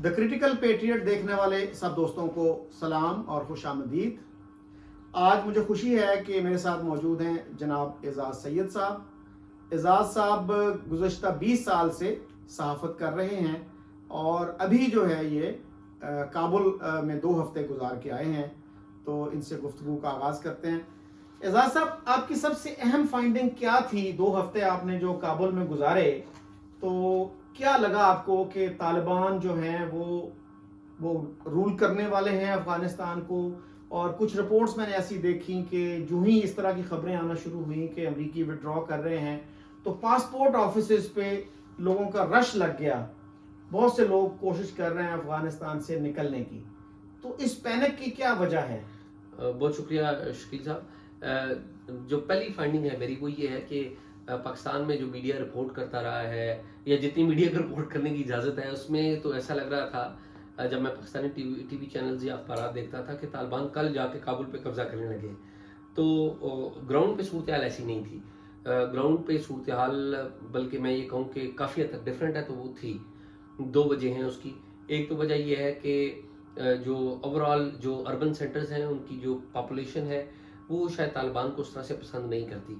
The critical patriot دیکھنے والے سب دوستوں کو سلام اور خوش آمدید. آج مجھے خوشی ہے کہ میرے ساتھ موجود ہیں جناب اعزاز سید صاحب. اعزاز صاحب گزشتہ 20 سال سے صحافت کر رہے ہیں اور ابھی جو ہے یہ کابل میں 2 ہفتے گزار کے آئے ہیں, تو ان سے گفتگو کا آغاز کرتے ہیں. اعزاز صاحب, آپ کی سب سے اہم فائنڈنگ کیا تھی 2 ہفتے آپ نے جو کابل میں گزارے؟ تو کیا لگا آپ کو کہ طالبان جو ہیں وہ رول کرنے والے ہیں افغانستان کو؟ اور کچھ رپورٹس میں نے ایسی دیکھی کہ جو ہی اس طرح کی خبریں آنا شروع ہوئیں کہ امریکی وڈرا کر رہے ہیں تو پاسپورٹ آفیسز پہ لوگوں کا رش لگ گیا. بہت سے لوگ کوشش کر رہے ہیں افغانستان سے نکلنے کی. تو اس پینک کی کیا وجہ ہے؟ بہت شکریہ شکیل صاحب. جو پہلی فائنڈنگ ہے میری وہ یہ ہے کہ پاکستان میں جو میڈیا رپورٹ کرتا رہا ہے یا جتنی میڈیا کو رپورٹ کرنے کی اجازت ہے اس میں تو ایسا لگ رہا تھا جب میں پاکستانی ٹی وی چینلز یا اخبارات دیکھتا تھا کہ طالبان کل جا کے کابل پہ قبضہ کرنے لگے. تو گراؤنڈ پہ صورتحال ایسی نہیں تھی. گراؤنڈ پہ صورتحال بلکہ میں یہ کہوں کہ کافی حد تک ڈفرینٹ ہے. تو وہ تھی 2 وجہ ہیں اس کی. ایک تو وجہ یہ ہے کہ جو اوورال جو اربن سینٹرز ہیں ان کی جو پاپولیشن ہے وہ شاید طالبان کو اس طرح سے پسند نہیں کرتی.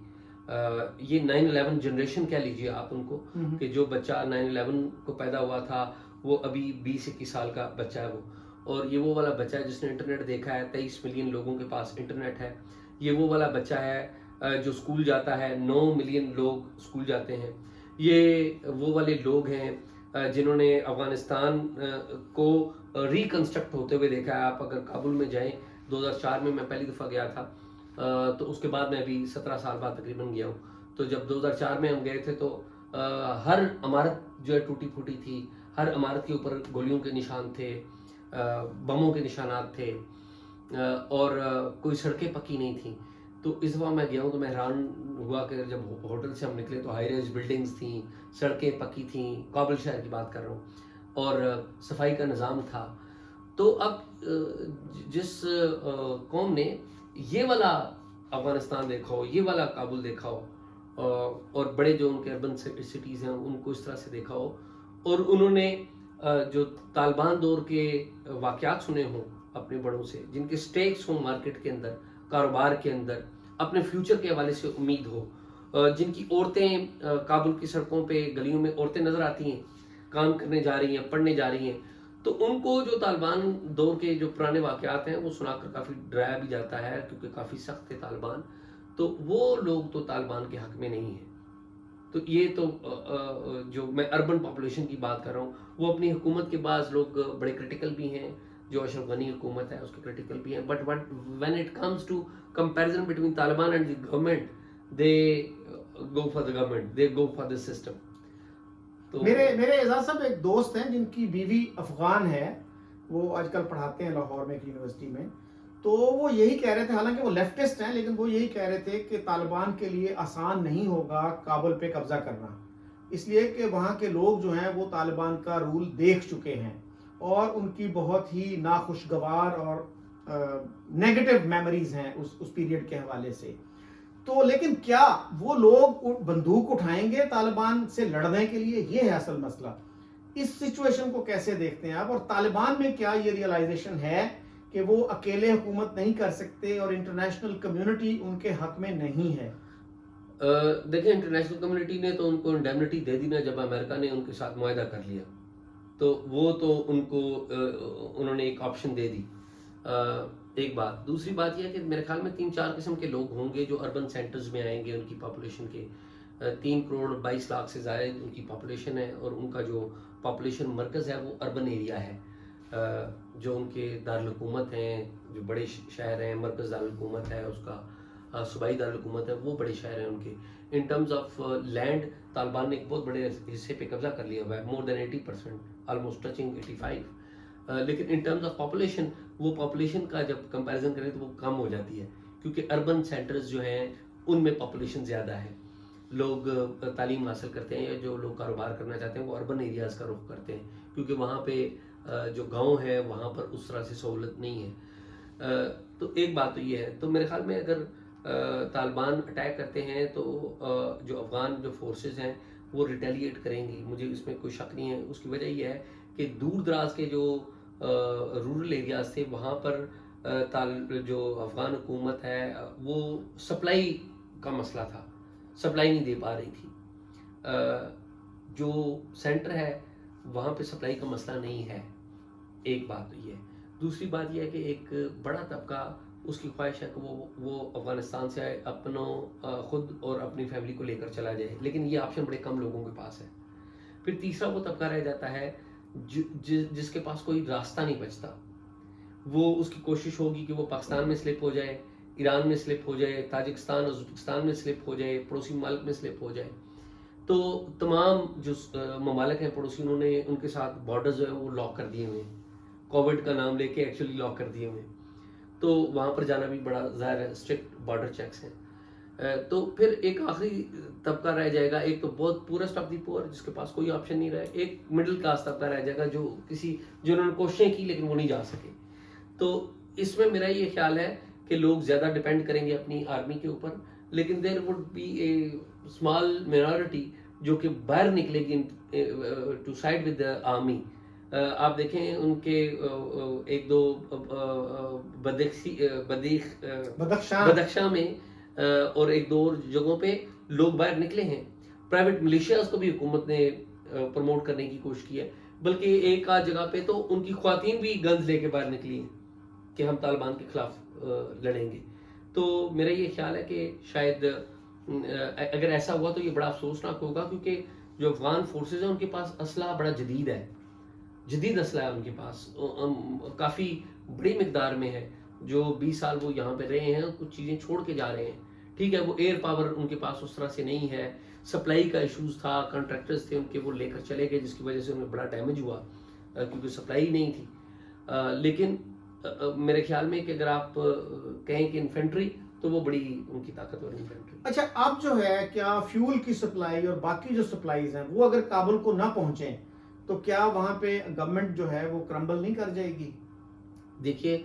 یہ 9/11 جنریشن کہہ لیجیے آپ ان کو, کہ جو بچہ 9/11 کو پیدا ہوا تھا وہ ابھی 20-21 سال کا بچہ ہے وہ, اور یہ وہ والا بچہ ہے جس نے انٹرنیٹ دیکھا ہے. 23 ملین لوگوں کے پاس انٹرنیٹ ہے. یہ وہ والا بچہ ہے جو اسکول جاتا ہے. 9 ملین لوگ اسکول جاتے ہیں. یہ وہ والے لوگ ہیں جنہوں نے افغانستان کو ریکنسٹرکٹ ہوتے ہوئے دیکھا ہے. آپ اگر کابل میں جائیں 2004 میں میں پہلی دفعہ گیا تھا, تو اس کے بعد میں ابھی 17 سال بعد تقریباً گیا ہوں. تو جب 2004 میں ہم گئے تھے تو ہر عمارت جو ہے ٹوٹی پھوٹی تھی. ہر عمارت کے اوپر گولیوں کے نشان تھے, بموں کے نشانات تھے, اور کوئی سڑکیں پکی نہیں تھیں. تو اس دفعہ میں گیا ہوں تو میں حیران ہوا کہ جب ہوٹل سے ہم نکلے تو ہائی رائز بلڈنگز تھیں, سڑکیں پکی تھیں. کابل شہر کی بات کر رہا ہوں, اور صفائی کا نظام تھا. تو اب جس قوم نے یہ والا افغانستان دیکھا ہو, یہ والا کابل دیکھا ہو, اور بڑے جو ان کے اربن سٹیز ہیں ان کو اس طرح سے دیکھا ہو, اور انہوں نے جو طالبان دور کے واقعات سنے ہوں اپنے بڑوں سے, جن کے سٹیکس ہوں مارکیٹ کے اندر, کاروبار کے اندر, اپنے فیوچر کے حوالے سے امید ہو, جن کی عورتیں کابل کی سڑکوں پہ گلیوں میں عورتیں نظر آتی ہیں, کام کرنے جا رہی ہیں, پڑھنے جا رہی ہیں, تو ان کو جو طالبان دور کے جو پرانے واقعات ہیں وہ سنا کر کافی ڈرایا بھی جاتا ہے, کیونکہ کافی سخت تھے طالبان. تو وہ لوگ تو طالبان کے حق میں نہیں ہیں. تو یہ تو جو میں اربن پاپولیشن کی بات کر رہا ہوں, وہ اپنی حکومت کے بعض لوگ بڑے کرٹیکل بھی ہیں. جو اشرف غنی حکومت ہے اس کے کرٹیکل بھی ہیں, but when it comes to comparison between Taliban and the government, they go for the government, they go for the system. میرے اعزاز صاحب ایک دوست ہیں جن کی بیوی افغان ہے, وہ آج کل پڑھاتے ہیں لاہور میں ایک یونیورسٹی میں. تو وہ یہی کہہ رہے تھے, حالانکہ وہ لیفٹسٹ ہیں, لیکن وہ یہی کہہ رہے تھے کہ طالبان کے لیے آسان نہیں ہوگا کابل پہ قبضہ کرنا, اس لیے کہ وہاں کے لوگ جو ہیں وہ طالبان کا رول دیکھ چکے ہیں اور ان کی بہت ہی ناخوشگوار اور نیگیٹو میموریز ہیں اس پیریڈ کے حوالے سے. تو لیکن کیا وہ لوگ بندوق اٹھائیں گے طالبان سے لڑنے کے لیے؟ یہ ہے اصل مسئلہ. اس سچویشن کو کیسے دیکھتے ہیں آپ؟ اور طالبان میں کیا یہ ریئلائزیشن ہے کہ وہ اکیلے حکومت نہیں کر سکتے اور انٹرنیشنل کمیونٹی ان کے حق میں نہیں ہے؟ دیکھیں, انٹرنیشنل کمیونٹی نے تو ان کو انڈیمنٹی دے دی نا جب امریکہ نے ان کے ساتھ معاہدہ کر لیا, تو وہ تو ان کو انہوں نے ایک آپشن دے دی. ایک بات. دوسری بات یہ ہے کہ میرے خیال میں 3-4 قسم کے لوگ ہوں گے جو اربن سینٹرز میں آئیں گے. ان کی پاپولیشن کے 3 کروڑ 22 لاکھ سے زائد ان کی پاپولیشن ہے, اور ان کا جو پاپولیشن مرکز ہے وہ اربن ایریا ہے. جو ان کے دارالحکومت ہیں, جو بڑے شہر ہیں, مرکز دارالحکومت ہے اس کا, صوبائی دارالحکومت ہے, وہ بڑے شہر ہیں ان کے. In terms of land Taliban نے ایک بہت بڑے حصے پہ قبضہ کر لیا ہوا ہے, مور دین 80%, آلموسٹ ٹچنگ 85. لیکن ان ٹرمز آف پاپولیشن, وہ پاپولیشن کا جب کمپیریزن کریں تو وہ کم ہو جاتی ہے, کیونکہ اربن سینٹرز جو ہیں ان میں پاپولیشن زیادہ ہے. لوگ تعلیم حاصل کرتے ہیں یا جو لوگ کاروبار کرنا چاہتے ہیں وہ اربن ایریاز کا رخ کرتے ہیں, کیونکہ وہاں پہ جو گاؤں ہے وہاں پر اس طرح سے سہولت نہیں ہے. تو ایک بات تو یہ ہے. تو میرے خیال میں اگر طالبان اٹیک کرتے ہیں تو جو افغان جو فورسز ہیں وہ ریٹیلیٹ کریں گی, مجھے اس میں کوئی شک نہیں ہے. اس کی وجہ یہ ہے کہ دور دراز کے جو رورل ایریاز تھے وہاں پر جو افغان حکومت ہے وہ سپلائی کا مسئلہ تھا، سپلائی نہیں دے پا رہی تھی. جو سینٹر ہے وہاں پہ سپلائی کا مسئلہ نہیں ہے، ایک بات تو یہ ہے. دوسری بات یہ ہے کہ ایک بڑا طبقہ اس کی خواہش ہے کہ وہ افغانستان سے اپنوں خود اور اپنی فیملی کو لے کر چلا جائے، لیکن یہ آپشن بڑے کم لوگوں کے پاس ہے. پھر تیسرا وہ طبقہ رہ جاتا ہے جس کے پاس کوئی راستہ نہیں بچتا. وہ اس کی کوشش ہوگی کہ وہ پاکستان میں سلپ ہو جائے، ایران میں سلپ ہو جائے، تاجکستان اور ازبکستان میں سلپ ہو جائے، پڑوسی ممالک میں سلپ ہو جائے. تو تمام جو ممالک ہیں پڑوسی، انہوں نے ان کے ساتھ بارڈرز جو ہیں وہ لاک کر دیے ہوئے ہیں، کووڈ کا نام لے کے ایکچولی لاک کر دیے ہوئے ہیں. تو وہاں پر جانا بھی بڑا ظاہر ہے، اسٹرکٹ بارڈر چیکس ہیں. تو پھر ایک آخری طبقہ رہ جائے گا، ایک تو بہت پورسٹ آف دی پور جس کے پاس کوئی آپشن نہیں رہا، ایک مڈل کلاس طبقہ رہ جائے گا جنہوں نے کوششیں کی لیکن وہ نہیں جا سکے. تو اس میں میرا یہ خیال ہے کہ لوگ زیادہ ڈیپینڈ کریں گے اپنی آرمی کے اوپر، لیکن there would be a small minority جو کہ باہر نکلے گی to side with the army. آپ دیکھیں ان کے ایک دو بدخشاں میں اور ایک دو اور جگہوں پہ لوگ باہر نکلے ہیں. پرائیویٹ ملیشیاز کو بھی حکومت نے پروموٹ کرنے کی کوشش کی ہے، بلکہ ایک آدھ جگہ پہ تو ان کی خواتین بھی گنز لے کے باہر نکلی ہیں کہ ہم طالبان کے خلاف لڑیں گے. تو میرا یہ خیال ہے کہ شاید اگر ایسا ہوا تو یہ بڑا افسوسناک ہوگا، کیونکہ جو افغان فورسز ہیں ان کے پاس اسلحہ بڑا جدید اسلحہ ہے ان کے پاس، کافی بڑی مقدار میں ہے. جو 20 سال وہ یہاں پہ رہے ہیں کچھ چیزیں چھوڑ کے جا رہے ہیں. ٹھیک ہے وہ ایئر پاور ان کے پاس اس طرح سے نہیں ہے، سپلائی کا ایشوز تھا، کنٹریکٹرز تھے ان کے وہ لے کر چلے گئے جس کی وجہ سے انہیں بڑا ڈیمیج ہوا کیونکہ سپلائی نہیں تھی. لیکن میرے خیال میں کہ اگر آپ کہیں کہ انفینٹری تو وہ بڑی ان کی طاقتور انفینٹری. اچھا اب جو ہے کیا فیول کی سپلائی اور باقی جو سپلائیز ہیں وہ اگر کابل کو نہ پہنچیں تو کیا وہاں پہ گورنمنٹ جو ہے وہ کرمبل نہیں کر جائے گی؟ دیکھیے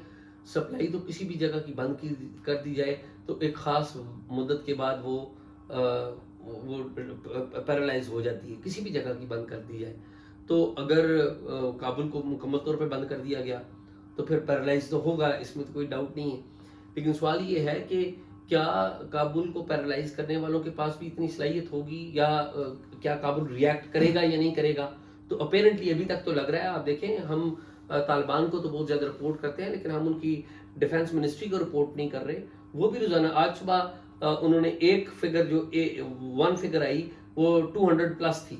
سپلائی تو کسی بھی جگہ کی بند کر دی جائے تو ایک خاص مدت کے بعد وہ پیرالائز ہو جاتی ہے. کسی بھی جگہ کی بند کر دی جائے تو اگر کابل کو مکمل طور پہ بند کر دیا گیا تو پھر پیرالائز تو ہوگا، اس میں تو کوئی ڈاؤٹ نہیں ہے. لیکن سوال یہ ہے کہ کیا کابل کو پیرالائز کرنے والوں کے پاس بھی اتنی صلاحیت ہوگی، یا کیا کابل ریئیکٹ کرے گا یا نہیں کرے گا؟ تو اپیرنٹلی ابھی تک تو لگ رہا ہے، آپ دیکھیں ہم طالبان کو تو بہت زیادہ رپورٹ کرتے ہیں لیکن ہم ان کی ڈیفنس منسٹری کو رپورٹ نہیں کر رہے. وہ بھی روزانہ، آج صبح انہوں نے ایک فگر جو 1 فگر آئی وہ 200 پلس تھی،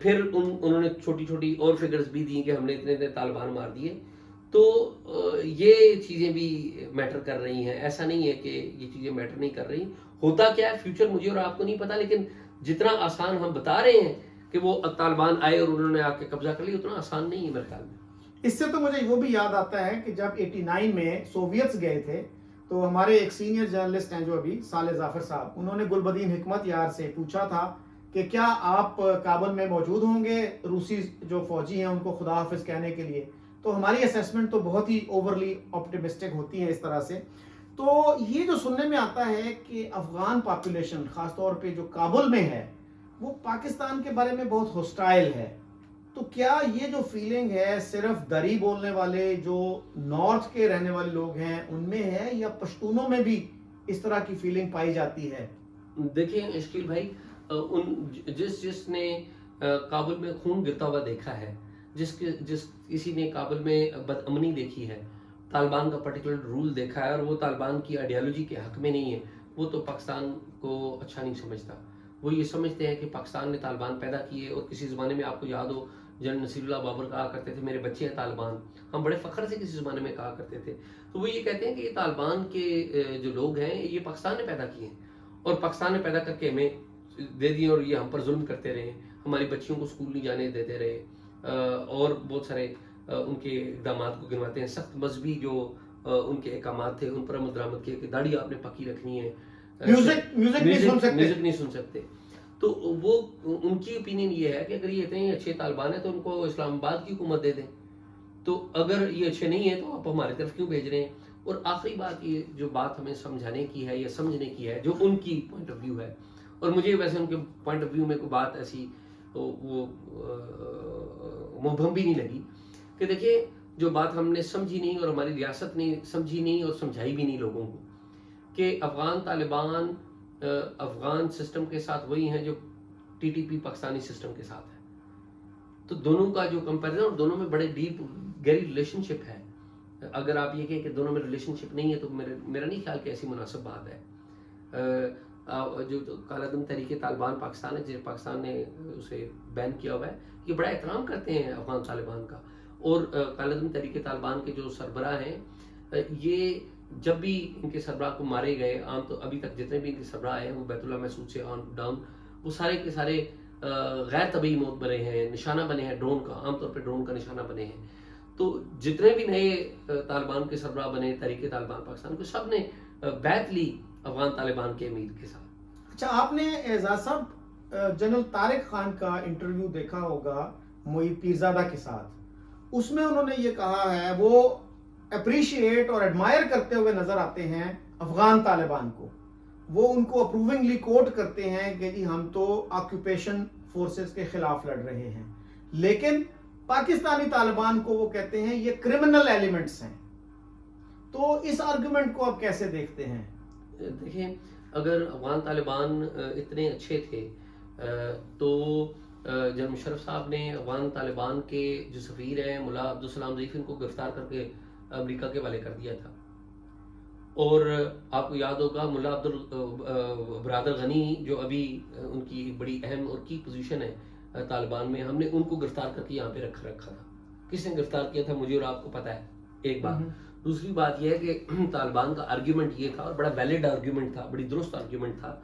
پھر انہوں نے چھوٹی چھوٹی اور فگرز بھی دی کہ ہم نے اتنے طالبان مار دیے. تو یہ چیزیں بھی میٹر کر رہی ہیں، ایسا نہیں ہے کہ یہ چیزیں میٹر نہیں کر رہی. ہوتا کیا ہے فیوچر مجھے اور آپ کو نہیں پتا، لیکن جتنا آسان ہم بتا رہے ہیں کہ وہ طالبان آئے اور انہوں نے آ کے قبضہ کر لیا، اتنا آسان نہیں ہے میرے خیال میں. اس سے تو مجھے وہ بھی یاد آتا ہے کہ جب 89 میں سوویتس گئے تھے تو ہمارے ایک سینئر جرنلسٹ ہیں جو ابھی صالح ظافر صاحب، انہوں نے گلبدین حکمت یار سے پوچھا تھا کہ کیا آپ کابل میں موجود ہوں گے روسی جو فوجی ہیں ان کو خدا حافظ کہنے کے لیے. تو ہماری اسیسمنٹ تو بہت ہی اوورلی آپٹیمسٹک ہوتی ہے اس طرح سے. تو یہ جو سننے میں آتا ہے کہ افغان پاپولیشن خاص طور پہ جو کابل میں ہے وہ پاکستان کے بارے میں بہت ہوسٹائل ہے. تو کیا یہ جو فیلنگ ہے صرف دری بولنے والے جو نارتھ کے رہنے والے لوگ ہیں ان میں ہے، یا پشتونوں میں بھی اس طرح کی فیلنگ پائی جاتی ہے؟ دیکھیں اشکیل بھائی، جس نے کابل میں خون گرتا ہوا دیکھا ہے، جس کسی نے کابل میں بد امنی دیکھی ہے، طالبان کا پرٹیکولر رول دیکھا ہے اور وہ طالبان کی آئیڈیالوجی کے حق میں نہیں ہے، وہ تو پاکستان کو اچھا نہیں سمجھتا. وہ یہ سمجھتے ہیں کہ پاکستان نے طالبان پیدا کیے، اور کسی زمانے میں آپ کو یاد ہو جنرل نصیر اللہ بابر کہا کرتے تھے میرے بچے ہیں طالبان، ہم بڑے فخر سے کسی زمانے میں کہا کرتے تھے. تو وہ یہ کہتے ہیں کہ یہ طالبان کے جو لوگ ہیں یہ پاکستان نے پیدا کیے ہیں، اور پاکستان نے پیدا کر کے ہمیں دے دیے اور یہ ہم پر ظلم کرتے رہے، ہماری بچیوں کو اسکول نہیں جانے دیتے رہے، اور بہت سارے ان کے اقدامات کو گنواتے ہیں. سخت مذہبی جو ان کے احکامات تھے ان پر عمل درآمد کیے کہ داڑھی آپ نے پکی رکھنی ہے، میوزک نہیں سن سکتے. تو وہ ان کی اوپینین یہ ہے کہ اگر یہ اتنے اچھے طالبان ہیں تو ان کو اسلام آباد کی حکومت دے دیں، تو اگر یہ اچھے نہیں ہیں تو آپ ہماری طرف کیوں بھیج رہے ہیں. اور آخری بات یہ جو بات ہمیں سمجھانے کی ہے یا سمجھنے کی ہے جو ان کی پوائنٹ آف ویو ہے، اور مجھے ویسے ان کے پوائنٹ آف ویو میں کوئی بات ایسی وہ مبہم بھی نہیں لگی کہ دیکھیں جو بات ہم نے سمجھی نہیں اور ہماری ریاست نے سمجھی نہیں اور سمجھائی بھی نہیں لوگوں کو کہ افغان طالبان افغان سسٹم کے ساتھ وہی ہیں جو T T P Pakistani system کے ساتھ ہے. تو دونوں کا جو کمپیریزن اور دونوں میں بڑے ڈیپ گہری ریلیشن شپ ہے. اگر آپ یہ کہیں کہ دونوں میں ریلیشن شپ نہیں ہے تو میرا نہیں خیال کہ ایسی مناسب بات ہے. جو کالعدم تحریک طالبان پاکستان ہے جس پاکستان نے اسے بین کیا ہوا ہے یہ بڑا احترام کرتے ہیں افغان طالبان کا. اور کالعدم تحریک طالبان کے جو سربراہ ہیں یہ جب بھی ان کے سربراہ کو مارے گئے عام تو ابھی تک جتنے بھی ان کے سربراہ ہیں وہ بیت اللہ محسود سے آن ڈاؤن وہ سارے کے سارے غیر طبعی موت بنے ہیں, نشانہ بنے ہیں ڈرون کا, عام طور پہ ڈرون کا نشانہ بنے ہیں. تو جتنے بھی نئے طالبان کے سربراہ بنے تحریک طالبان پاکستان کو سب نے بیعت لی افغان طالبان کے امیر کے ساتھ. اچھا آپ نے اعزاز صاحب جنرل طارق خان کا انٹرویو دیکھا ہوگا معید پیرزادہ کے ساتھ, اس میں انہوں نے یہ کہا ہے وہ اپریشیٹ اور ایڈمائر کرتے ہوئے نظر آتے ہیں افغان طالبان کو, وہ ان کو اپروونگلی کوٹ کرتے ہیں کہ جی ہم تو آکوپیشن فورسز کے خلاف لڑ رہے ہیں, لیکن پاکستانی طالبان کو وہ کہتے ہیں یہ کرمنل ایلیمنٹس ہیں. تو اس آرگومنٹ کو آپ کیسے دیکھتے ہیں؟ دیکھیں اگر افغان طالبان اتنے اچھے تھے تو جنرل مشرف صاحب نے افغان طالبان کے جو سفیر ہیں ملا عبدالسلام ضیفی ان کو گرفتار کر کے امریکہ کے حوالے کر دیا تھا. اور آپ کو یاد ہوگا ملا برادر غنی جو ابھی ان کی بڑی اہم اور کی پوزیشن ہے طالبان میں, ہم نے ان کو گرفتار کر کے یہاں پہ رکھا تھا. کس نے گرفتار کیا تھا مجھے اور آپ کو پتا ہے, ایک بات. دوسری بات یہ ہے کہ طالبان کا آرگیومنٹ یہ تھا اور بڑا ویلڈ آرگیومنٹ تھا, بڑی درست آرگیومنٹ تھا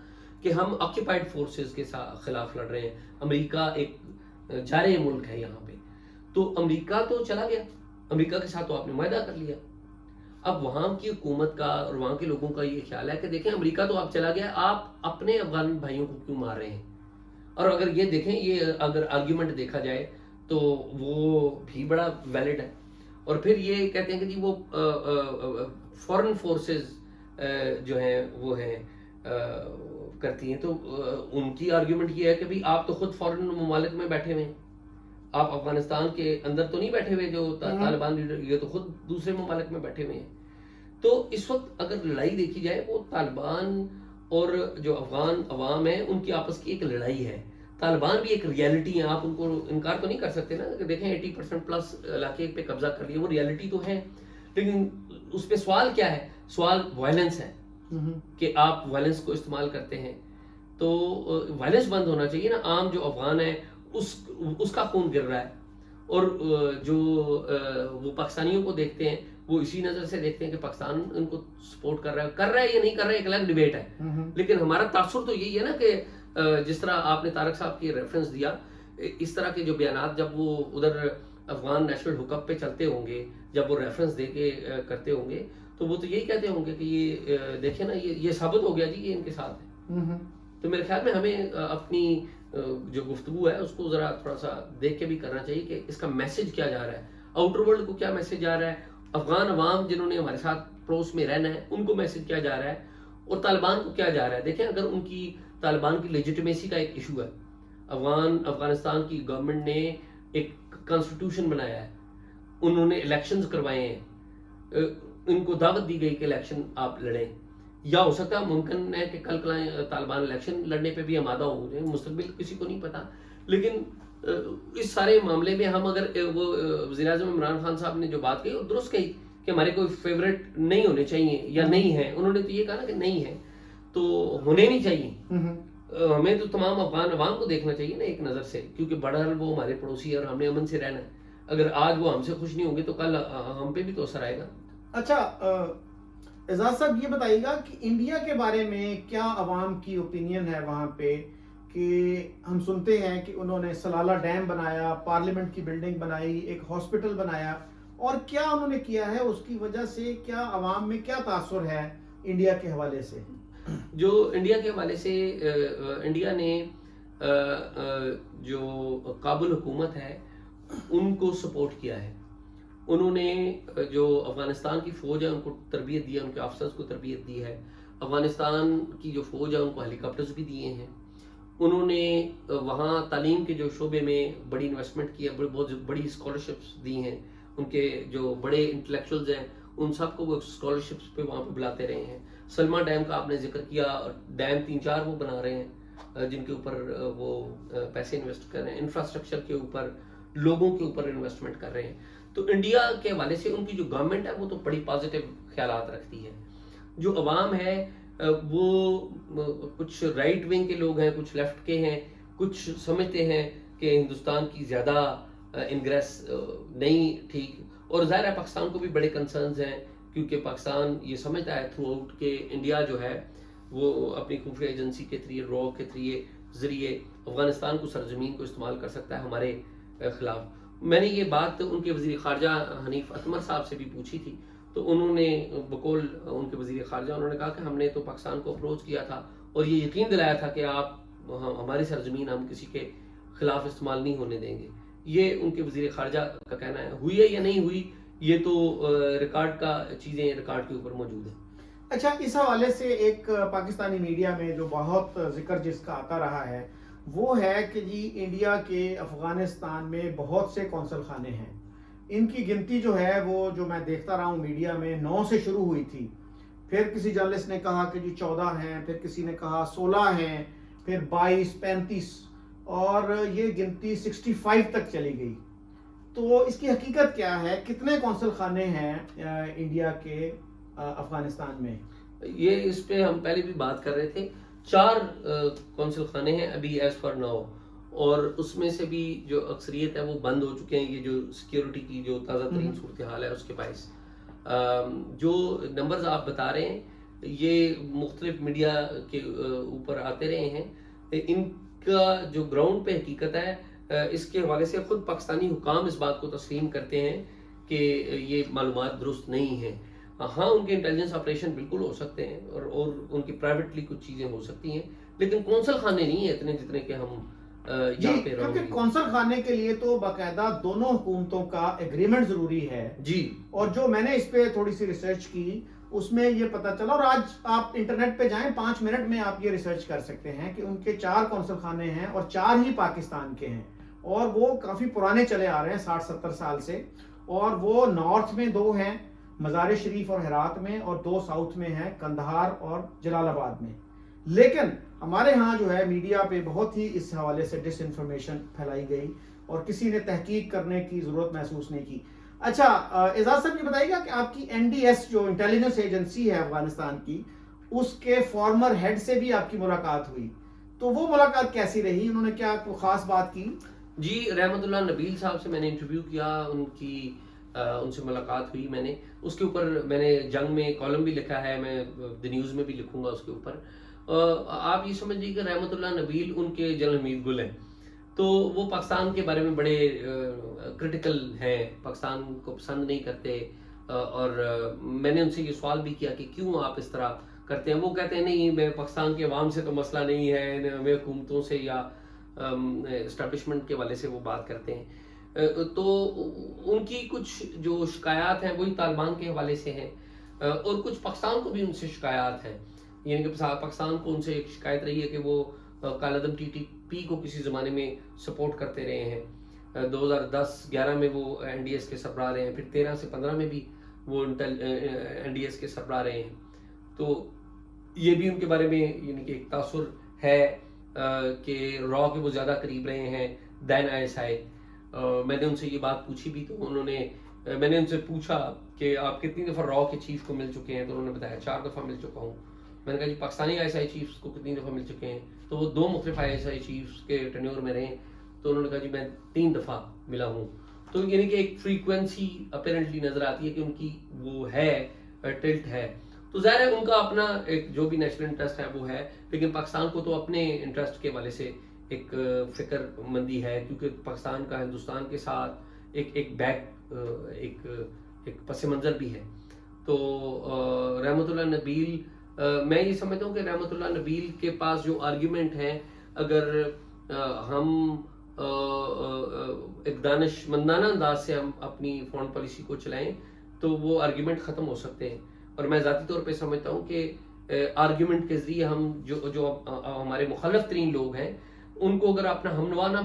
کہ ہم آکیپائڈ فورسز کے خلاف لڑ رہے ہیں, امریکہ ایک جارح ملک ہے یہاں پہ. تو امریکہ تو چلا گیا, امریکہ کے ساتھ تو آپ نے معاہدہ کر لیا. اب وہاں کی حکومت کا اور وہاں کے لوگوں کا یہ خیال ہے کہ دیکھیں امریکہ تو اب چلا گیا, آپ اپنے افغان بھائیوں کو کیوں مار رہے ہیں. اور اگر یہ دیکھیں یہ اگر آرگیومنٹ دیکھا جائے تو وہ بھی بڑا ویلڈ ہے. اور پھر یہ کہتے ہیں کہ جی وہ فورن فورسز جو ہیں وہ ہیں کرتی ہیں, تو ان کی آرگیومنٹ یہ ہے کہ بھی آپ تو خود فورن ممالک میں بیٹھے ہوئے ہیں, آپ افغانستان کے اندر تو نہیں بیٹھے ہوئے جو طالبان لیڈر, یہ تو خود دوسرے ممالک میں بیٹھے ہوئے ہیں. تو اس وقت اگر لڑائی دیکھی جائے وہ طالبان اور جو افغان عوام ہے ان کی آپس کی ایک لڑائی ہے. طالبان بھی ایک ریالٹی ہے, آپ ان کو انکار تو نہیں کر سکتے نا کہ دیکھیں 80% پلس علاقے پہ قبضہ کر لیا, وہ ریالٹی تو ہے. لیکن اس پہ سوال کیا ہے, سوال وائلنس ہے کہ آپ وائلنس کو استعمال کرتے ہیں. تو وائلنس بند ہونا چاہیے نا. عام جو افغان ہے اس کا خون گر رہا ہے, اور جو وہ پاکستانیوں کو دیکھتے ہیں وہ اسی نظر سے دیکھتے ہیں کہ پاکستان ان کو سپورٹ کر رہا ہے یا نہیں کر رہا ہے, ایک الگ ڈیبیٹ ہے. لیکن ہمارا تاثر تو یہی ہے نا کہ جس طرح آپ نے طارق صاحب کی ریفرنس دیا, اس طرح کے جو بیانات جب وہ ادھر افغان نیشنل حک اپ پہ چلتے ہوں گے, جب وہ ریفرنس دے کے کرتے ہوں گے تو وہ تو یہی کہتے ہوں گے کہ یہ دیکھیں نا یہ ثابت ہو گیا جی یہ ان کے ساتھ ہے. تو میرے خیال میں ہمیں اپنی جو گفتگو ہے اس کو ذرا تھوڑا سا دیکھ کے بھی کرنا چاہیے کہ اس کا میسج کیا جا رہا ہے, آؤٹر ورلڈ کو کیا میسج جا رہا ہے, افغان عوام جنہوں نے ہمارے ساتھ پڑوس میں رہنا ہے ان کو میسج کیا جا رہا ہے, اور طالبان کو کیا جا رہا ہے. دیکھیں اگر ان کی طالبان کی لیجیٹمیسی کا ایک ایشو ہے, افغانستان کی گورنمنٹ نے ایک کانسٹیٹیوشن بنایا ہے, انہوں نے الیکشنز کروائے ہیں, ان کو دعوت دی گئی کہ الیکشن آپ لڑیں, یا ہو سکتا ہے ممکن ہے کہ کل طالبان الیکشن لڑنے پہ بھی آمادہ ہو جائیں, مستقبل کسی کو نہیں پتا. لیکن اس سارے معاملے میں ہم اگر وہ وزیر اعظم عمران خان صاحب نے جو بات کہی اور درست کہی کہ ہمارے کوئی فیوریٹ نہیں ہونے چاہیے یا نہیں ہے, انہوں نے تو یہ کہا نا کہ نہیں ہے تو ہونے نہیں چاہیے. ہمیں تو تمام افغان عوام کو دیکھنا چاہیے نا ایک نظر سے, کیونکہ بہرحال وہ ہمارے پڑوسی ہے اور ہم نے امن سے رہنا ہے. اگر آج وہ ہم سے خوش نہیں ہوں گے تو کل ہم پہ بھی تو اثر آئے گا. اچھا اعزاز صاحب یہ بتائیے گا کہ انڈیا کے بارے میں کیا عوام کی اوپینین ہے وہاں پہ, کہ ہم سنتے ہیں کہ انہوں نے سلالہ ڈیم بنایا, پارلیمنٹ کی بلڈنگ بنائی, ایک ہاسپٹل بنایا, اور کیا انہوں نے کیا ہے اس کی وجہ سے کیا عوام میں کیا تاثر ہے انڈیا کے حوالے سے؟ جو انڈیا کے حوالے سے انڈیا نے جو کابل حکومت ہے ان کو سپورٹ کیا ہے. انہوں نے جو افغانستان کی فوج ہے ان کو تربیت دی ہے, ان کے آفسرز کو تربیت دی ہے. افغانستان کی جو فوج ہے ان کو ہیلی کاپٹرز بھی دیے ہیں. انہوں نے وہاں تعلیم کے جو شعبے میں بڑی انویسٹمنٹ کی ہے، بہت بڑی اسکالرشپس دی ہیں، ان کے جو بڑے انٹلیکچوئلز ہیں ان سب کو وہ اسکالرشپس پہ وہاں پہ بلاتے رہے ہیں. سلما ڈیم کا آپ نے ذکر کیا، ڈیم 3-4 وہ بنا رہے ہیں جن کے اوپر وہ پیسے انویسٹ کر رہے ہیں، انفراسٹرکچر کے اوپر، لوگوں کے اوپر انویسٹمنٹ کر رہے ہیں. تو انڈیا کے حوالے سے ان کی جو گورنمنٹ ہے وہ تو بڑی پازیٹیو خیالات رکھتی ہے. جو عوام ہے وہ کچھ رائٹ ونگ کے لوگ ہیں، کچھ لیفٹ کے ہیں، کچھ سمجھتے ہیں کہ ہندوستان کی زیادہ انگریس نہیں ٹھیک. اور ظاہر ہے پاکستان کو بھی بڑے کنسرنز ہیں، کیونکہ پاکستان یہ سمجھتا ہے تھرو آؤٹ کہ انڈیا جو ہے وہ اپنی خفیہ ایجنسی کے ذریعے افغانستان کو سرزمین کو استعمال کر سکتا ہے ہمارے خلاف. میں نے یہ بات ان کے وزیر خارجہ حنیف اتمر صاحب سے بھی پوچھی تھی، تو انہوں نے بقول ان کے وزیر خارجہ انہوں نے کہا کہ ہم نے تو پاکستان کو اپروچ کیا تھا اور یہ یقین دلایا تھا کہ آپ ہماری سرزمین ہم کسی کے خلاف استعمال نہیں ہونے دیں گے. یہ ان کے وزیر خارجہ کا کہنا ہے. ہوئی ہے یا نہیں ہوئی یہ تو ریکارڈ کا چیزیں ریکارڈ کے اوپر موجود ہیں. اچھا، اس حوالے سے ایک پاکستانی میڈیا میں جو بہت ذکر جس کا آتا رہا ہے وہ ہے کہ جی انڈیا کے افغانستان میں بہت سے قونصل خانے ہیں. ان کی گنتی جو ہے وہ جو میں دیکھتا رہا ہوں میڈیا میں 9 سے شروع ہوئی تھی، پھر کسی جرنلسٹ نے کہا کہ جی 14 ہیں، پھر کسی نے کہا 16 ہیں، پھر 22، 35 اور یہ گنتی 65 تک چلی گئی. تو اس کی حقیقت کیا ہے؟ کتنے قونصل خانے ہیں انڈیا کے افغانستان میں؟ یہ اس پہ ہم پہلے بھی بات کر رہے تھے. 4 قونصل خانے ہیں ابھی ایز فار ناؤ، اور اس میں سے بھی جو اکثریت ہے وہ بند ہو چکے ہیں. یہ جو سیکیورٹی کی جو تازہ ترین صورتحال ہے اس کے باعث جو نمبرز آپ بتا رہے ہیں یہ مختلف میڈیا کے اوپر آتے رہے ہیں. ان کا جو گراؤنڈ پہ حقیقت ہے اس کے حوالے سے خود پاکستانی حکام اس بات کو تسلیم کرتے ہیں کہ یہ معلومات درست نہیں ہیں. ہاں ان کے انٹیلیجنس آپریشن بالکل ہو سکتے ہیں اور ان کی پرائیویٹلی کچھ چیزیں ہو سکتی ہیں، لیکن قونصل خانے نہیں ہیں اتنے جتنے کہ ہم جی، کیونکہ قونصل خانے کے لیے تو باقاعدہ دونوں حکومتوں کا ایگریمنٹ ضروری ہے. جی، اور جو میں نے اس پہ تھوڑی سی ریسرچ کی اس میں یہ پتا چلا، اور آج آپ انٹرنیٹ پہ جائیں 5 منٹ میں آپ یہ ریسرچ کر سکتے ہیں کہ ان کے 4 قونصل خانے ہیں اور 4 ہی پاکستان کے ہیں، اور وہ کافی پرانے چلے آ رہے ہیں 60-70 سال سے. اور وہ نارتھ میں 2 ہیں، مزار شریف اور ہرات میں، اور 2 ساؤتھ میں ہیں، کندہار اور جلال آباد میں. لیکن ہمارے ہاں جو ہے میڈیا پہ بہت ہی اس حوالے سے ڈس انفارمیشن پھیلائی گئی اور کسی نے تحقیق کرنے کی ضرورت محسوس نہیں کی. اچھا اعزاز صاحب یہ بتائیے گا کہ آپ کی NDS جو انٹیلیجنس ایجنسی ہے افغانستان کی، اس کے فارمر ہیڈ سے بھی آپ کی ملاقات ہوئی، تو وہ ملاقات کیسی رہی؟ انہوں نے کیا کوئی خاص بات کی؟ جی، رحمت اللہ نبیل صاحب سے میں نے انٹرویو کیا، ان سے ملاقات ہوئی. میں نے اس کے اوپر میں نے جنگ میں کالم بھی لکھا ہے، میں دی نیوز میں بھی لکھوں گا اس کے اوپر. آپ یہ سمجھ لیجیے کہ رحمت اللہ نبیل ان کے جنرل حمید گل ہیں، تو وہ پاکستان کے بارے میں بڑے کرٹیکل ہیں، پاکستان کو پسند نہیں کرتے. اور میں نے ان سے یہ سوال بھی کیا کہ کیوں آپ اس طرح کرتے ہیں؟ وہ کہتے ہیں نہیں، میں پاکستان کے عوام سے تو مسئلہ نہیں ہے، میں حکومتوں سے یا اسٹیبلشمنٹ کے والے سے وہ بات کرتے ہیں. تو ان کی کچھ جو شکایات ہیں وہی طالبان کے حوالے سے ہیں، اور کچھ پاکستان کو بھی ان سے شکایات ہیں. یعنی کہ پاکستان کو ان سے ایک شکایت رہی ہے کہ وہ کالعدم TTP کو کسی زمانے میں سپورٹ کرتے رہے ہیں. 2010-11 میں وہ NDS کے سربراہ رہے ہیں، پھر 13 سے 15 میں بھی وہ NDS کے سربراہ رہے ہیں. تو یہ بھی ان کے بارے میں یعنی کہ ایک تاثر ہے کہ را کے وہ زیادہ قریب رہے ہیں دین ISI. میں نے ان سے یہ بات پوچھی بھی، تو انہوں نے میں نے ان سے پوچھا کہ آپ کتنی دفعہ را کے چیف کو مل چکے ہیں، تو انہوں نے بتایا 4 دفعہ مل چکا ہوں. میں نے کہا جی پاکستانی ISI چیفز کو کتنی دفعہ مل چکے ہیں؟ تو وہ 2 مختلف ISI چیفز کے ٹینیور میں رہے ہیں. تو انہوں نے کہا جی میں 3 دفعہ ملا ہوں. تو یعنی کہ ایک فریکوینسی اپیرنٹلی نظر آتی ہے کہ ان کی وہ ہے ٹلٹ ہے. تو ظاہر ہے ان کا اپنا ایک جو بھی نیشنل انٹرسٹ ہے وہ ہے، لیکن پاکستان کو تو اپنے انٹرسٹ کے والے سے ایک فکر مندی ہے، کیونکہ پاکستان کا ہندوستان کے ساتھ ایک پس منظر بھی ہے. تو رحمت اللہ نبیل، میں یہ سمجھتا ہوں کہ رحمت اللہ نبیل کے پاس جو آرگیومنٹ ہیں، اگر ہم ایک دانش مندانہ انداز سے ہم اپنی فورن پالیسی کو چلائیں تو وہ آرگیومنٹ ختم ہو سکتے ہیں. اور میں ذاتی طور پہ سمجھتا ہوں کہ آرگیومنٹ کے ذریعے ہم جو ہمارے مخالف ترین لوگ ہیں ان کو اگر اپنا ہم نوا نہ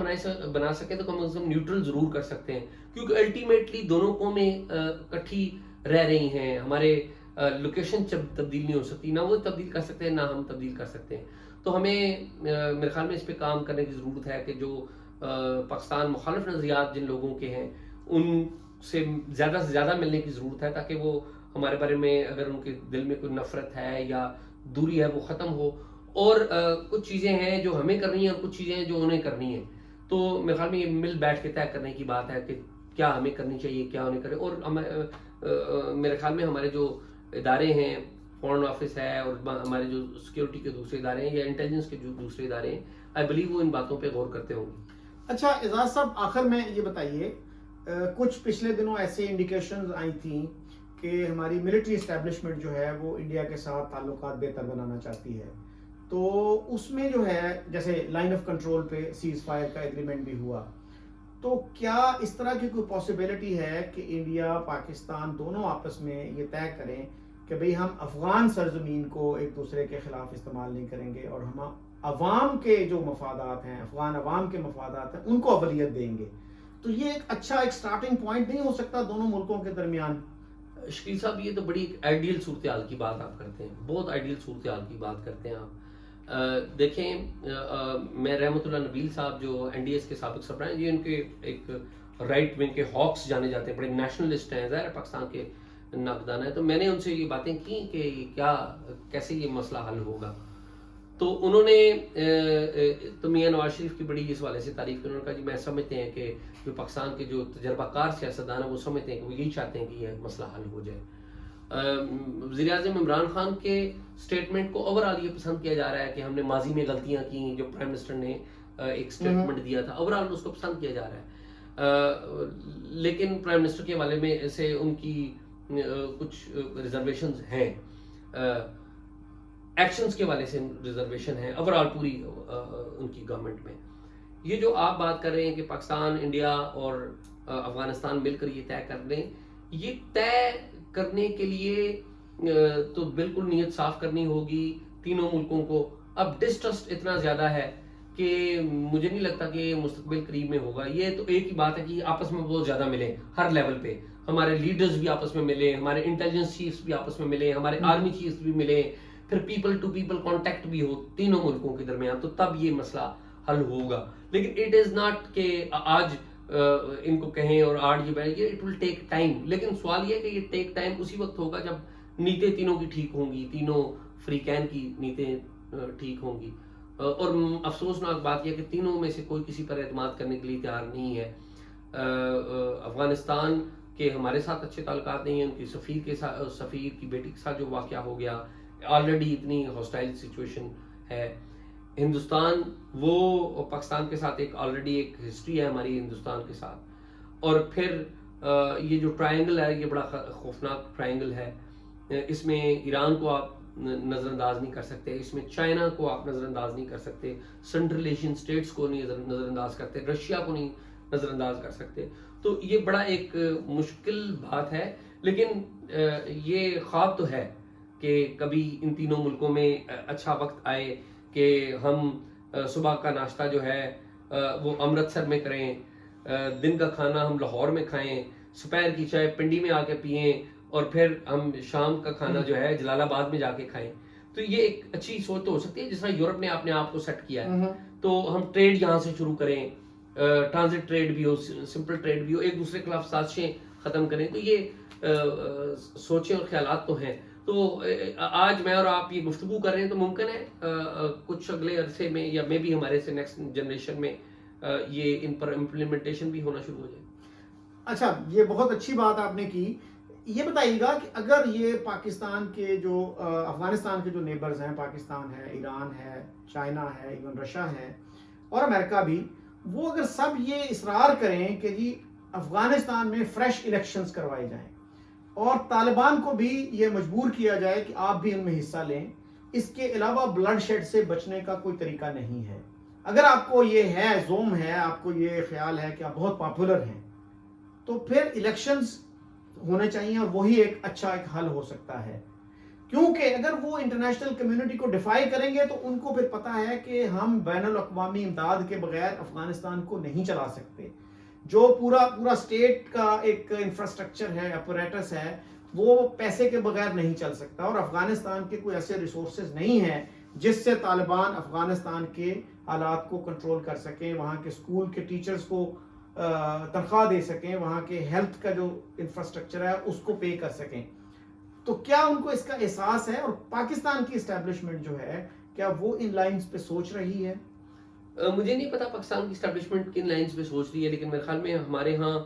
بنا سکے تو کم از کم نیوٹرل ضرور کر سکتے ہیں، کیونکہ الٹیمیٹلی دونوں قومیں اکٹھی رہ رہی ہیں. ہمارے لوکیشن تبدیل نہیں ہو سکتی، نہ وہ تبدیل کر سکتے ہیں نہ ہم تبدیل کر سکتے ہیں. تو ہمیں میرے خیال میں اس پہ کام کرنے کی ضرورت ہے کہ جو پاکستان مخالف نظریات جن لوگوں کے ہیں ان سے زیادہ ملنے کی ضرورت ہے، تاکہ وہ ہمارے بارے میں اگر ان کے دل میں کوئی نفرت ہے یا دوری ہے وہ ختم ہو. اور کچھ چیزیں ہیں جو ہمیں کرنی ہیں اور کچھ چیزیں ہیں جو انہیں کرنی ہیں. تو میرے خیال میں یہ مل بیٹھ کے طے کرنے کی بات ہے کہ کیا ہمیں کرنی چاہیے کیا انہیں کرے. اور میرے خیال میں ہمارے جو ادارے ہیں، فورن آفس ہے اور ہمارے جو سیکیورٹی کے دوسرے ادارے ہیں یا انٹیلیجنس کے جو دوسرے ادارے ہیں، آئی بلیو وہ ان باتوں پہ غور کرتے ہوں گے. اچھا اعزاز صاحب، آخر میں یہ بتائیے، کچھ پچھلے دنوں ایسے انڈیکیشنز آئی تھیں کہ ہماری ملٹری اسٹیبلشمنٹ جو ہے وہ انڈیا کے ساتھ تعلقات بہتر بنانا چاہتی ہے. تو اس میں جو ہے جیسے لائن آف کنٹرول پہ سیز فائر کا ایگریمنٹ بھی ہوا، تو کیا اس طرح کی کوئی پاسبلٹی ہے کہ انڈیا پاکستان دونوں آپس میں یہ طے کریں کہ بھئی ہم افغان سرزمین کو ایک دوسرے کے خلاف استعمال نہیں کریں گے اور ہم عوام کے جو مفادات ہیں، افغان عوام کے مفادات ہیں، ان کو اولویت دیں گے؟ تو یہ ایک اچھا ایک سٹارٹنگ پوائنٹ نہیں ہو سکتا دونوں ملکوں کے درمیان؟ شکیل صاحب، یہ تو بڑی ایک آئیڈیل صورتحال کی بات آپ کرتے ہیں، بہت آئیڈیل صورتحال کی بات کرتے ہیں آپ. دیکھیں، میں رحمت اللہ نبیل صاحب جو این ڈی ایس کے سابق سربراہ ہیں، یہ ان کے ایک رائٹ ونگ کے ہاکس جانے جاتے ہیں، بڑے نیشنلسٹ ہیں، ظاہر ہے پاکستان کے ناقدان ہیں. تو میں نے ان سے یہ باتیں کی کہ کیسے یہ مسئلہ حل ہوگا. تو انہوں نے تو میاں نواز شریف کی بڑی اس حوالے سے تعریف کی. انہوں نے کہا جی میں سمجھتے ہیں کہ جو پاکستان کے جو تجربہ کار سیاستدان ہیں وہ سمجھتے ہیں کہ وہ یہی چاہتے ہیں کہ یہ مسئلہ حل ہو جائے. وزیر اعظم عمران خان کے سٹیٹمنٹ کو اوورآل یہ پسند کیا جا رہا ہے کہ ہم نے ماضی میں غلطیاں کی، جو پرائم منسٹر نے ایک سٹیٹمنٹ دیا تھا، اوورآل اس کو پسند کیا جا رہا ہے. لیکن پرائم منسٹر کے حوالے میں سے ان کی کچھ ریزرویشنز ہیں، ایکشنز کے حوالے سے ریزرویشن ہے اوورآل پوری ان کی گورنمنٹ میں. یہ جو آپ بات کر رہے ہیں کہ پاکستان، انڈیا اور افغانستان مل کر یہ طے کر لیں، یہ طے کرنے کے لیے تو بالکل نیت صاف کرنی ہوگی تینوں ملکوں کو. اب ڈسٹرسٹ اتنا زیادہ ہے کہ مجھے نہیں لگتا کہ مستقبل قریب میں ہوگا. یہ تو ایک ہی بات ہے کہ آپس میں بہت زیادہ ملیں ہر لیول پہ، ہمارے لیڈرز بھی آپس میں ملیں، ہمارے انٹیلیجنس چیفز بھی آپس میں ملیں، ہمارے آرمی چیفز بھی ملیں، پھر پیپل ٹو پیپل کانٹیکٹ بھی ہو تینوں ملکوں کے درمیان، تو تب یہ مسئلہ حل ہوگا. لیکن اٹ از ناٹ کہ آج ان کو کہیں اور آج یہ بیٹھ اٹ ول ٹیک ٹائم. لیکن سوال یہ ہے کہ یہ ٹیک ٹائم اسی وقت ہوگا جب نیتیں تینوں کی ٹھیک ہوں گی، تینوں فریقین کی نیتیں ٹھیک ہوں گی. اور افسوسناک بات یہ کہ تینوں میں سے کوئی کسی پر اعتماد کرنے کے لیے تیار نہیں ہے. افغانستان کے ہمارے ساتھ اچھے تعلقات نہیں ہیں، ان کی سفیر کی بیٹی کے ساتھ جو واقعہ ہو گیا، آلریڈی اتنی ہاسٹائل سچویشن ہے. ہندوستان، وہ پاکستان کے ساتھ ایک آلریڈی ایک ہسٹری ہے ہماری ہندوستان کے ساتھ. اور پھر یہ جو ٹرائنگل ہے یہ بڑا خوفناک ٹرائنگل ہے. اس میں ایران کو آپ نظر انداز نہیں کر سکتے، اس میں چائنا کو آپ نظر انداز نہیں کر سکتے، سنٹرل ایشین اسٹیٹس کو نہیں نظر انداز کرتے، رشیا کو نہیں نظر انداز کر سکتے. تو یہ بڑا ایک مشکل بات ہے. لیکن یہ خواب تو ہے کہ کبھی ان تینوں ملکوں میں اچھا وقت آئے کہ ہم صبح کا ناشتہ جو ہے وہ امرتسر میں کریں، دن کا کھانا ہم لاہور میں کھائیں، دوپہر کی چائے پنڈی میں آ کے پئیں، اور پھر ہم شام کا کھانا جو ہے جلال آباد میں جا کے کھائیں. تو یہ ایک اچھی سوچ تو ہو سکتی ہے، جس طرح یورپ نے اپنے آپ کو سیٹ کیا ہے. تو ہم ٹریڈ یہاں سے شروع کریں، ٹرانزٹ ٹریڈ بھی ہو، سمپل ٹریڈ بھی ہو، ایک دوسرے کے خلاف سازشیں ختم کریں. تو یہ سوچیں اور خیالات تو ہیں. تو آج میں اور آپ یہ گفتگو کر رہے ہیں تو ممکن ہے کچھ اگلے عرصے میں یا میں بھی ہمارے سے نیکسٹ جنریشن میں یہ ان پر امپلیمنٹیشن بھی ہونا شروع ہو جائے. اچھا، یہ بہت اچھی بات آپ نے کی. یہ بتائیے گا کہ اگر یہ پاکستان کے جو افغانستان کے جو نیبرز ہیں، پاکستان ہے، ایران ہے، چائنا ہے، ایون رشیا ہے اور امریکہ بھی، وہ اگر سب یہ اصرار کریں کہ جی افغانستان میں فریش الیکشنز کروائے جائیں اور طالبان کو بھی یہ مجبور کیا جائے کہ آپ بھی ان میں حصہ لیں، اس کے علاوہ بلڈ شیڈ سے بچنے کا کوئی طریقہ نہیں ہے. اگر آپ کو یہ ہے، زوم ہے، آپ کو یہ خیال ہے کہ آپ بہت پاپولر ہیں، تو پھر الیکشنز ہونے چاہیے اور وہی ایک اچھا ایک حل ہو سکتا ہے. کیونکہ اگر وہ انٹرنیشنل کمیونٹی کو ڈیفائی کریں گے تو ان کو پھر پتہ ہے کہ ہم بین الاقوامی امداد کے بغیر افغانستان کو نہیں چلا سکتے. جو پورا اسٹیٹ کا ایک انفراسٹرکچر ہے, اپریٹس ہے, وہ پیسے کے بغیر نہیں چل سکتا, اور افغانستان کے کوئی ایسے ریسورسز نہیں ہیں جس سے طالبان افغانستان کے حالات کو کنٹرول کر سکیں, وہاں کے اسکول کے ٹیچرز کو تنخواہ دے سکیں, وہاں کے ہیلتھ کا جو انفراسٹرکچر ہے اس کو پے کر سکیں. تو کیا ان کو اس کا احساس ہے, اور پاکستان کی اسٹیبلشمنٹ جو ہے کیا وہ ان لائنز پہ سوچ رہی ہے؟ مجھے نہیں پتا پاکستان کی اسٹیبلشمنٹ کن لائنز پہ سوچ رہی ہے, لیکن میرے خیال میں ہمارے ہاں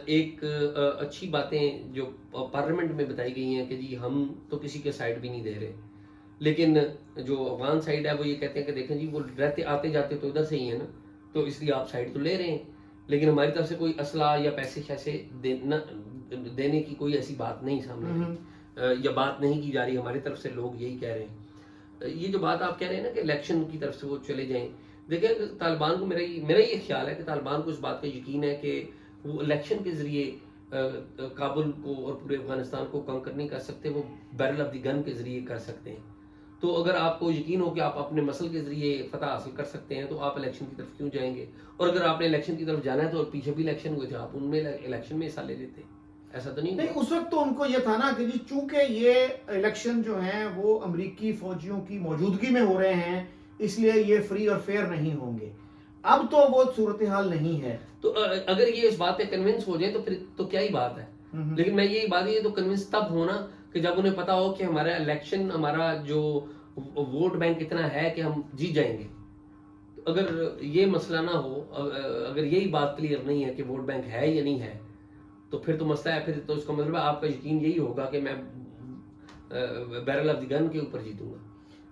ایک اچھی باتیں جو پارلیمنٹ میں بتائی گئی ہیں کہ جی ہم تو کسی کے سائڈ بھی نہیں دے رہے, لیکن جو افغان سائڈ ہے وہ یہ کہتے ہیں کہ دیکھیں جی وہ رہتے آتے جاتے تو ادھر سے ہی ہیں نا, تو اس لیے آپ سائڈ تو لے رہے ہیں, لیکن ہماری طرف سے کوئی اسلحہ یا پیسے شیسے دینے کی کوئی ایسی بات نہیں سامنے آئی, یا بات نہیں کی جا رہی. ہماری طرف سے لوگ یہی کہہ رہے ہیں. یہ جو بات آپ کہہ رہے ہیں نا کہ الیکشن کی طرف سے وہ چلے جائیں, دیکھیں طالبان کو میرا یہ خیال ہے کہ طالبان کو اس بات کا یقین ہے کہ وہ الیکشن کے ذریعے کابل کو اور پورے افغانستان کو کنکر نہیں کر سکتے, وہ بیرل آف دی گن کے ذریعے کر سکتے ہیں. تو اگر آپ کو یقین ہو کہ آپ اپنے مسل کے ذریعے فتح حاصل کر سکتے ہیں تو آپ الیکشن کی طرف کیوں جائیں گے, اور اگر آپ نے الیکشن کی طرف جانا ہے تو پیچھے بھی الیکشن ہوئے تھے, آپ ان میں الیکشن میں حصہ لے لیتے, ایسا تو نہیں. اس وقت تو ان کو یہ تھا نا کہ جی چونکہ یہ الیکشن جو ہیں وہ امریکی فوجیوں کی موجودگی میں ہو رہے ہیں اس لیے یہ فری اور فیئر نہیں ہوں گے. اب تو وہ صورتحال نہیں ہے. تو اگر یہ اس بات پہ کنونس ہو جائے تو پھر تو کیا ہی بات ہے, لیکن میں یہ بات یہ تو کنونس تب ہونا کہ جب انہیں پتا ہو کہ ہمارا الیکشن, ہمارا جو ووٹ بینک اتنا ہے کہ ہم جیت جائیں گے. اگر یہ مسئلہ نہ ہو, اگر یہی بات کلیئر نہیں ہے کہ ووٹ بینک ہے یا نہیں ہے, تو پھر تو مسئلہ ہے, پھر تو اس کا مطلب ہے آپ کا یقین یہی ہوگا کہ میں بیرل آف دی گن کے اوپر جیتوں گا.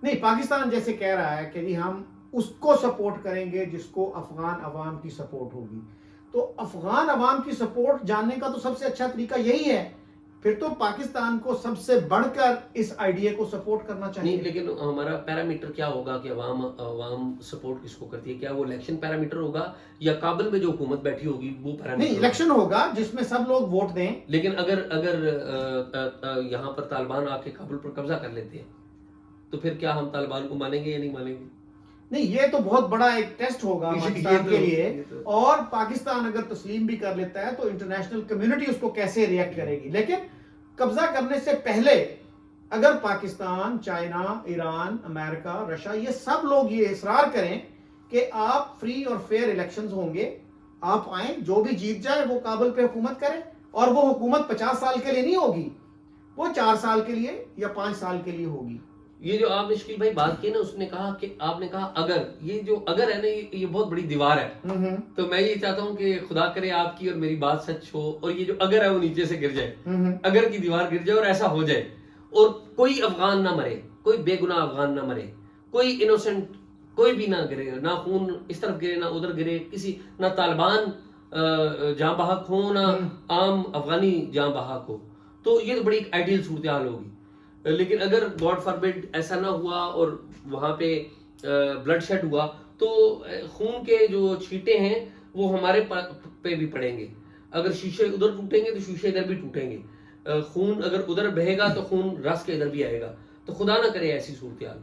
نہیں, پاکستان جیسے کہہ رہا ہے کہ جی ہم اس کو سپورٹ کریں گے جس کو افغان عوام کی سپورٹ ہوگی. تو افغان عوام کی سپورٹ جاننے کا تو سب سے اچھا طریقہ یہی ہے, پھر تو پاکستان کو سب سے بڑھ کر اس آئیڈیا کو سپورٹ کرنا چاہیے. نہیں, لیکن ہمارا پیرامیٹر کیا ہوگا کہ عوام سپورٹ کس کو کرتی ہے؟ کیا وہ الیکشن پیرامیٹر ہوگا یا کابل میں جو حکومت بیٹھی ہوگی وہ پیرامیٹر؟ نہیں, الیکشن ہوگا جس میں سب لوگ ووٹ دیں. لیکن اگر یہاں پر طالبان آ کے کابل پر قبضہ کر لیتے ہیں تو پھر کیا ہم طالبان کو مانیں گے یا نہیں مانیں گے؟ نہیں, یہ تو بہت بڑا ایک ٹیسٹ ہوگا پاکستان کے لیے, اور پاکستان اگر تسلیم بھی کر لیتا ہے تو انٹرنیشنل کمیونٹی اس کو کیسے ریئیکٹ کرے گی. لیکن قبضہ کرنے سے پہلے اگر پاکستان, چائنا, ایران, امریکہ, رشیا یہ سب لوگ یہ اصرار کریں کہ آپ فری اور فیئر الیکشنز ہوں گے, آپ آئیں, جو بھی جیت جائے وہ کابل پہ حکومت کرے, اور وہ حکومت 50 سال کے لیے نہیں ہوگی, وہ 4 سال کے لیے یا 5 سال کے لیے ہوگی. یہ جو آپ نے شکیل بھائی بات کی نا, اس نے کہا کہ آپ نے کہا اگر, یہ جو اگر ہے نا یہ بہت بڑی دیوار ہے. تو میں یہ چاہتا ہوں کہ خدا کرے آپ کی اور میری بات سچ ہو, اور یہ جو اگر ہے وہ نیچے سے گر جائے, اگر کی دیوار گر جائے اور ایسا ہو جائے اور کوئی افغان نہ مرے, کوئی بے گناہ افغان نہ مرے, کوئی انوسنٹ کوئی بھی نہ گرے, نہ خون اس طرف گرے نہ ادھر گرے, کسی نہ طالبان جاں بحق ہو نہ عام افغانی جاں بحق ہو, تو یہ تو بڑی آئیڈیل صورتحال ہوگی. لیکن اگر گاڈ فاربڈ ایسا نہ ہوا اور وہاں پہ بلڈ شیڈ ہوا تو خون کے جو چھینٹے ہیں وہ ہمارے پہ بھی پڑیں گے. اگر شیشے ادھر ٹوٹیں گے تو شیشے ادھر بھی ٹوٹیں گے, خون اگر ادھر بہے گا تو خون رس کے ادھر بھی آئے گا. تو خدا نہ کرے ایسی صورتحال.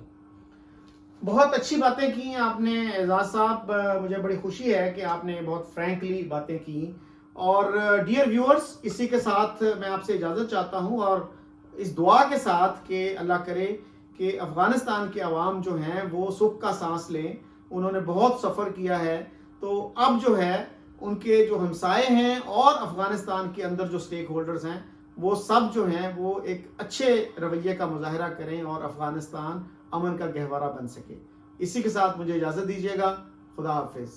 بہت اچھی باتیں کی ہیں آپ نے اعزاز صاحب, مجھے بڑی خوشی ہے کہ آپ نے بہت فرینکلی باتیں کی. اور ڈیئر ویورز, اسی کے ساتھ میں آپ سے اجازت چاہتا ہوں, اور اس دعا کے ساتھ کہ اللہ کرے کہ افغانستان کے عوام جو ہیں وہ سکھ کا سانس لیں. انہوں نے بہت سفر کیا ہے, تو اب جو ہے ان کے جو ہمسائے ہیں اور افغانستان کے اندر جو سٹیک ہولڈرز ہیں وہ سب جو ہیں وہ ایک اچھے رویے کا مظاہرہ کریں اور افغانستان امن کا گہوارہ بن سکے. اسی کے ساتھ مجھے اجازت دیجیے گا. خدا حافظ.